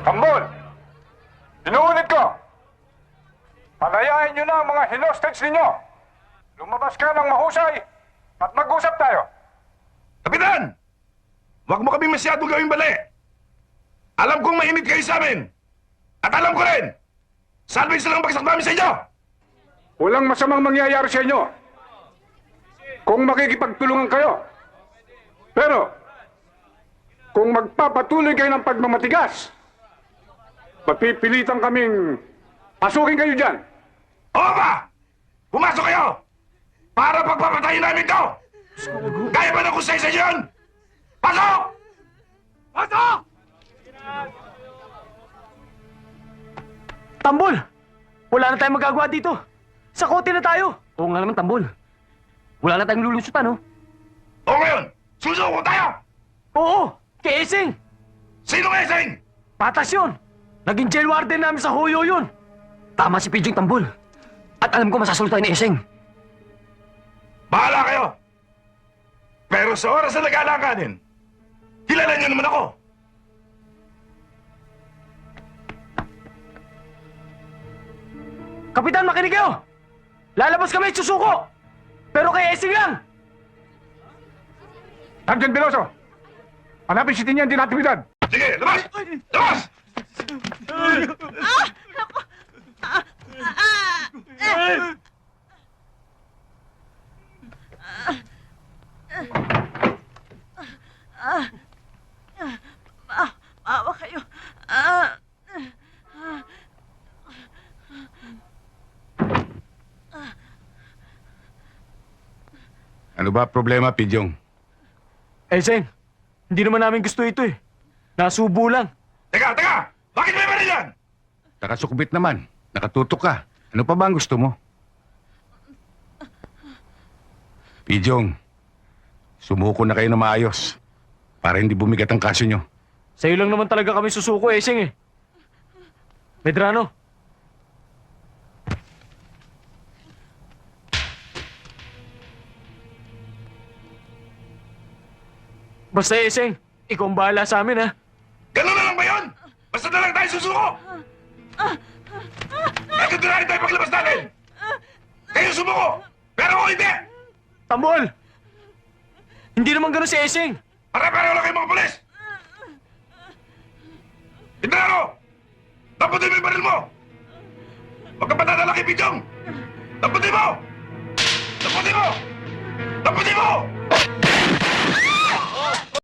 Tambol! Inuulit ko! Palayain nyo na ang mga hostage ninyo! Lumabas ka ng mahusay at mag-usap tayo! Kapitan! Huwag mo kami masyadong gawing bali! Alam kong mainit kayo sa amin! At alam ko rin! Salvage na lang bagsak namin sa inyo! Walang masamang mangyayari sa inyo kung makikipagtulungan kayo. Pero, kung magpapatuloy kayo ng pagmamatigas, mapipilitan kaming pasukin kayo dyan. Oo ba? Pumasok kayo! Para pagpapatayin namin to! Kaya ba na kusay sa inyo yun? Pasok! Pasok! Tambol! Wala na tayong magagawa dito. Sa kote na tayo. Oo nga naman, Tambol. Wala na tayong lulusutan, no? O ngayon, susuko tayo! Oo! Kay Esing! Sino nga ising? Patas yun! Naging jail warden namin sa Hoyo yun! Tama si Pidyong Tambol. At alam ko masasulo tayo ni Esing. Bahala kayo! Pero sa oras na nag-aalanganin, kilala niyo naman ako. Kapitan, makinig kayo! Lalabas kami at susuko! Pero kay Esing lang! Sergeant Veloso, hanapin si Tinyan din aktibidad. Sige, labas! Labas! Maawa kayo. Ano ba problema, Pidyong? Esing, hindi naman namin gusto ito eh. Nasubo lang. Teka, teka! Bakit may baril yan? Nakasukbit naman. Nakatutok ka. Ano pa ba ang gusto mo? Pidyong, sumuko na kayo na maayos para hindi bumigat ang kaso nyo. Sa'yo lang naman talaga kami susuko, Esing eh. Medrano. Basta Esing, ikaw ang bahala sa amin ha. Ganun na lang ba yun? Basta na lang tayo susuko! Nagkito na rin tayo paglabas natin! Kayo sumuko! Pero ako hindi! Tambol! Hindi naman ganun si Esing. Pare-pareho lang kayo mga polis! Hindrano! Damputin mo yung baril mo! Huwag kang patadala kay Pidyong! Damputin mo! Damputin mo! Damputin mo!